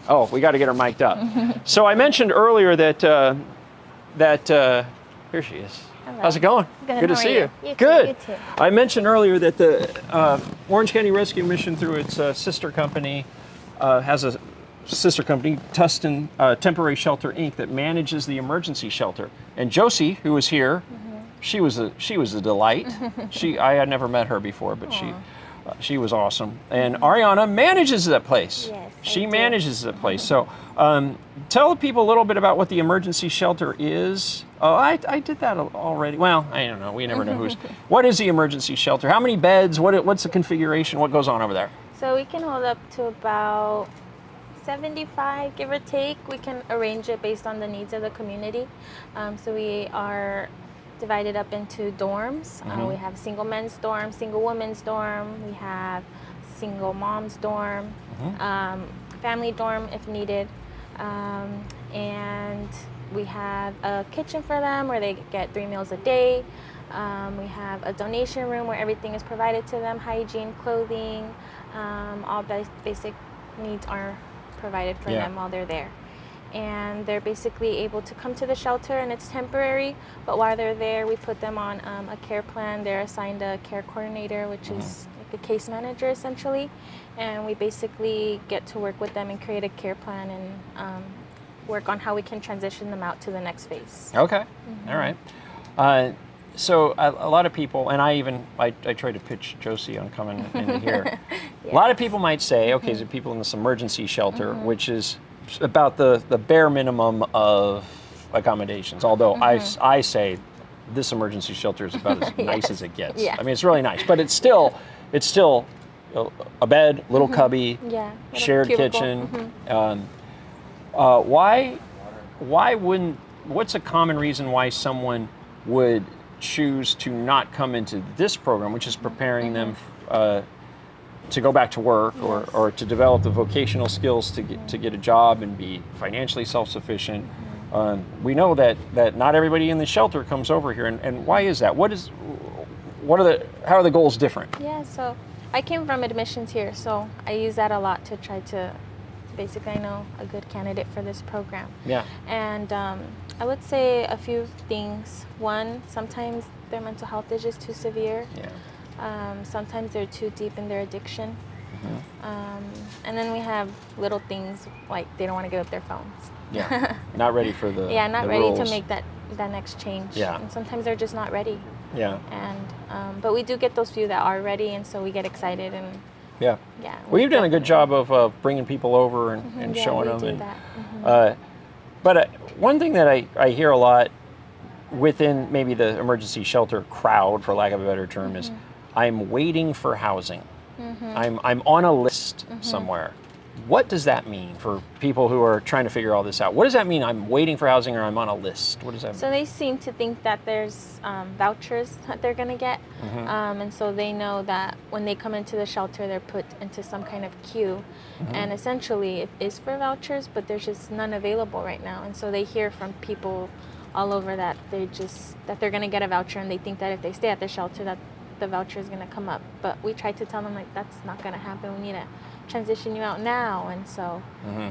Oh, we got to get her mic'd up. So I mentioned earlier that here she is. Hello. How's it going? Good to how see are you. you? Good. You too. I mentioned earlier that the Orange County Rescue Mission, through its sister company, has a sister company, Tustin Temporary Shelter Inc., that manages the emergency shelter. And Josie, who was here, she was a delight. I had never met her before, but she was awesome. And Arianna manages that place. Yes, she I do. manages that place. So tell people a little bit about what the emergency shelter is. Oh, I did that already. Well, I don't know. We never know who's. What is the emergency shelter? How many beds? What's the configuration? What goes on over there? So we can hold up to about 75, give or take. We can arrange it based on the needs of the community. So we are divided up into dorms. We have single men's dorm, single women's dorm. We have single mom's dorm, family dorm if needed. And we have a kitchen for them where they get 3 meals a day. We have a donation room where everything is provided to them, hygiene, clothing, all basic needs are provided for them while they're there. And they're basically able to come to the shelter, and it's temporary, but while they're there, we put them on a care plan. They're assigned a care coordinator, which is like a case manager essentially, and we basically get to work with them and create a care plan and work on how we can transition them out to the next phase. Okay, all right. So a lot of people, and I tried to pitch Josie on coming into here. A lot of people might say, okay, so people in this emergency shelter, which is about the bare minimum of accommodations. Although I say this emergency shelter is about as nice as it gets. Yeah. I mean, it's really nice, but it's still a bed, little cubby, shared cubicle. kitchen. Why wouldn't? What's a common reason why someone would choose to not come into this program, which is preparing them to go back to work or to develop the vocational skills to get a job and be financially self-sufficient? We know that not everybody in the shelter comes over here, and why is that? How are the goals different? Yeah, so I came from admissions here, so I use that a lot to try to basically I know a good candidate for this program. Yeah. And I would say a few things. One, sometimes their mental health is just too severe. Yeah. Sometimes they're too deep in their addiction. And then we have little things like they don't want to give up their phones. Yeah. Not ready for the not the ready rules. to make that next change. Yeah. And sometimes they're just not ready. Yeah. And but we do get those few that are ready, and so we get excited and Yeah. yeah. Well, you've done a good job of bringing people over and showing them. We do And that. but one thing that I hear a lot within maybe the emergency shelter crowd, for lack of a better term, is I'm waiting for housing. I'm on a list somewhere. What does that mean for people who are trying to figure all this out? What does that mean? I'm waiting for housing, or I'm on a list. What does that mean? So they seem to think that there's vouchers that they're going to get. And so they know that when they come into the shelter, they're put into some kind of queue. And essentially it is for vouchers, but there's just none available right now. And so they hear from people all over that they're going to get a voucher, and they think that if they stay at the shelter that the voucher is going to come up. But we try to tell them like that's not going to happen. We need to transition you out now. And so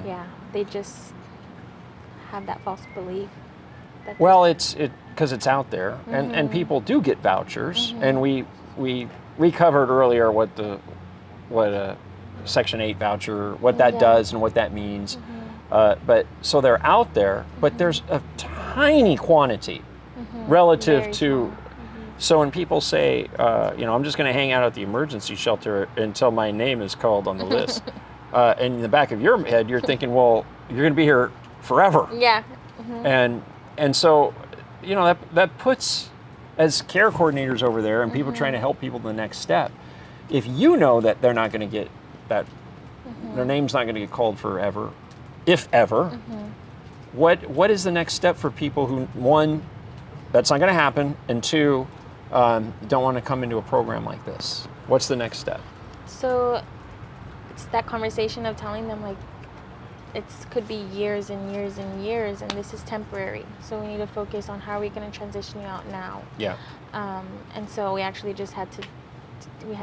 yeah, they just have that false belief. Well, it's because it's out there, and people do get vouchers, and we covered earlier what a Section 8 voucher, what that does and what that means. But so they're out there, but there's a tiny quantity relative Very to. small. So when people say, I'm just going to hang out at the emergency shelter until my name is called on the list, and in the back of your head, you're thinking, well, you're going to be here forever. Yeah. And so, that puts, as care coordinators over there and people trying to help people the next step, if you know that they're not going to get that, their name's not going to get called forever, if ever, what is the next step for people who, one, that's not going to happen, and two, don't want to come into a program like this? What's the next step? So it's that conversation of telling them like it could be years and years and years, and this is temporary. So we need to focus on how are we going to transition you out now. Yeah. And so we actually just had to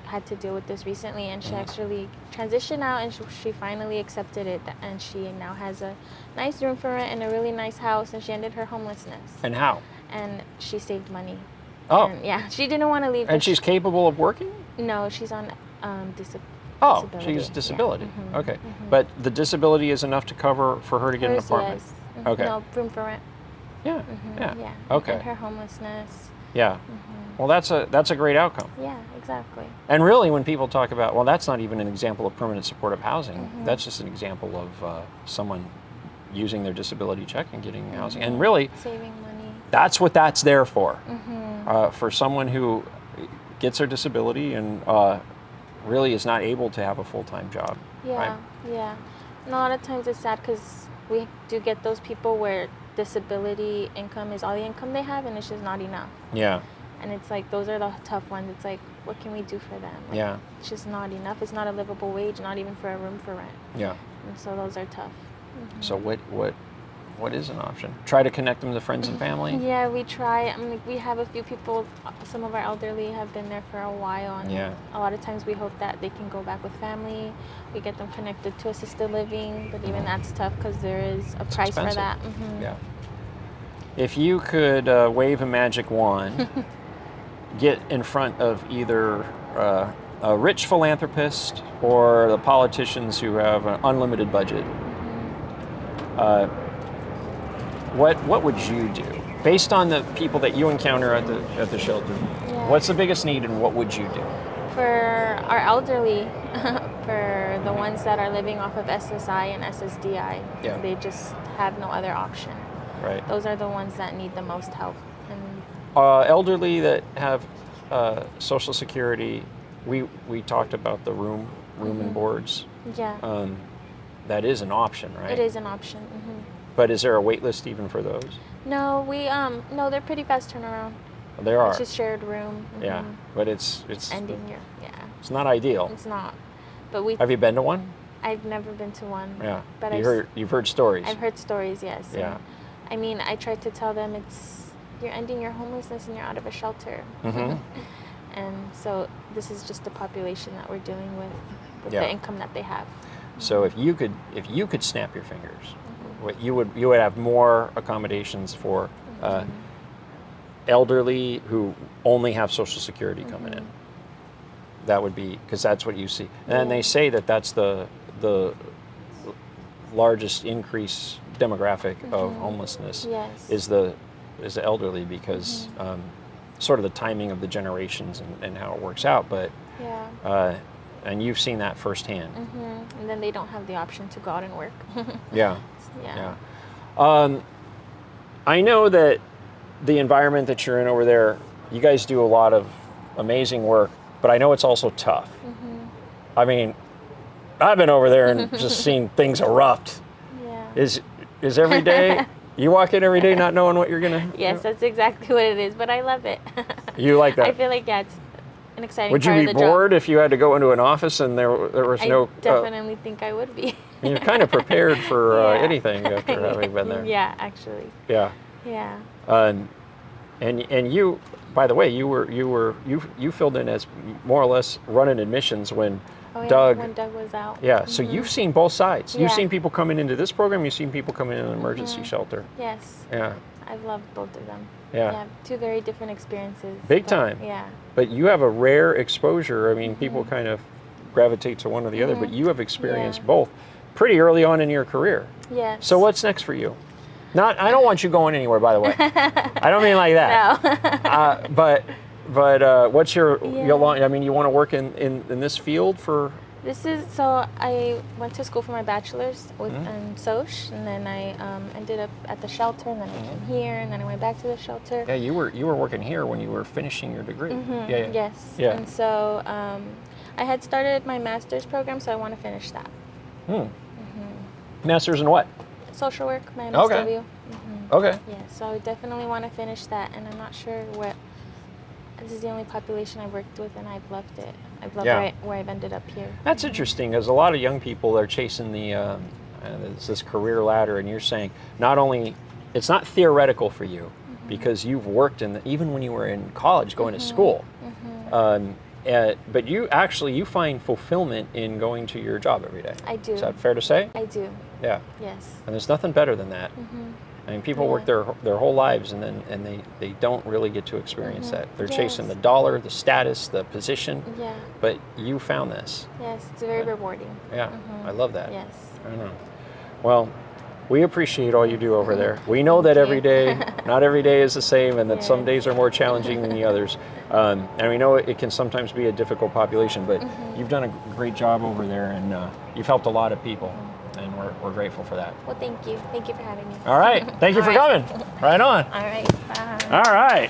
had to deal with this recently, and she actually transitioned out, and she finally accepted it, and she now has a nice room for rent and a really nice house, and she ended her homelessness. And how? And she saved money. Oh. And yeah, she didn't want to leave. And she's capable of working? No, she's on Oh, disability. she's disability. Yeah. Okay. But the disability is enough to cover for her to get an apartment? Yes. Okay. No, room for rent. Yeah. Yeah. Yeah. Okay. And her homelessness. Yeah. Well, that's a great outcome. Yeah, exactly. And really, when people talk about, well, that's not even an example of permanent supportive housing. That's just an example of someone using their disability check and getting housing. And really, Saving money. that's what that's there for. For someone who gets their disability and really is not able to have a full-time job. Yeah, right? yeah. And a lot of times it's sad because we do get those people where disability income is all the income they have, and it's just not enough. Yeah. And it's like, those are the tough ones. It's like, what can we do for them? Like, Yeah. It's just not enough. It's not a livable wage, not even for a room for rent. Yeah. And so those are tough. So what is an option? Try to connect them to friends and family? Yeah, we try. I mean, we have a few people, some of our elderly have been there for a while. And Yeah. a lot of times we hope that they can go back with family. We get them connected to assisted living, but even that's tough because there is a price for expensive. that. Yeah. If you could wave a magic wand, get in front of either a rich philanthropist or the politicians who have an unlimited budget, what would you do based on the people that you encounter at the shelter? Yeah. What's the biggest need, and what would you do? For our elderly, for the ones that are living off of SSI and SSDI, Yeah. they just have no other option. Right. Those are the ones that need the most help. And Elderly that have Social Security, we talked about the room and boards. yeah, That is an option, right? it is an option. But is there a wait list even for those? No, no, they're pretty fast turnaround. There are. It's just shared room. Yeah, but it's Ending your, it's not ideal. it's not. But Have you been to one? I've never been to one. Yeah. But You've heard stories. I've heard stories, yes. Yeah. And, I mean, I tried to tell them you're ending your homelessness and you're out of a shelter. And so this is just the population that we're dealing with Yeah. the income that they have. So if you could snap your fingers, you would have more accommodations for elderly who only have Social Security coming in. That would be, because that's what you see. And they say that that's the largest increase demographic of homelessness Yes. is the elderly, because sort of the timing of the generations and how it works out. But Yeah. and you've seen that firsthand. And then they don't have the option to go out and work. Yeah. Yeah. Yeah. I know that the environment that you're in over there, you guys do a lot of amazing work, but I know it's also tough. I mean, I've been over there and just seen things erupt. Yeah. Is every day, you walk in every day not knowing what you're gonna Yes, that's exactly what it is, but I love it. You like that? I feel like, it's an exciting Would you part be of the job. bored if you had to go into an office and there was no... I definitely think I would be. You're kind of prepared for Yeah. anything after having been there. Yeah, actually. Yeah. Yeah. And you, by the way, you filled in as more or less running admissions when Oh, yeah, Doug... when Doug was out. Yeah, so you've seen both sides. You've Yeah. seen people coming into this program, you've seen people coming in an emergency shelter. Yes. Yeah, I've loved both of them. Yeah. Two very different experiences. Big but, time. Yeah. but you have a rare exposure. I mean, people kind of gravitate to one or the other, but you have experienced Yeah. both pretty early on in your career. Yes. So what's next for you? I don't want you going anywhere, by the way. I don't mean like that. No. But what's your Yeah. long? I mean, you want to work in this field for? So I went to school for my bachelor's in Soch, and then I ended up at the shelter, and then I came here, and then I went back to the shelter. Yeah, you were working here when you were finishing your degree. Yeah. Yes. Yeah. And so I had started my master's program, so I want to finish that. Masters in what? Social work, my Okay. MSW. Okay. Yeah, so I definitely want to finish that, and I'm not sure what. This is the only population I've worked with, and I've loved it. I've loved Yeah. where I've ended up here. That's interesting, because a lot of young people are chasing this career ladder, and you're saying not only it's not theoretical for you because you've worked even when you were in college going to school, But you find fulfillment in going to your job every day. I do. Is that fair to say? I do. Yeah. Yes. And there's nothing better than that. I mean, people work their whole lives and they don't really get to experience that. They're chasing the dollar, the status, the position. Yeah. But you found this. Yes, it's very rewarding. Yeah, I love that. Yes. I know. Well, we appreciate all you do over there. We know that every day, not every day is the same, and that some days are more challenging than the others. And we know it can sometimes be a difficult population, but you've done a great job over there, and you've helped a lot of people, and we're grateful for that. Well, thank you. Thank you for having me. All right. Thank you for coming. Right on. All right. Bye. All right.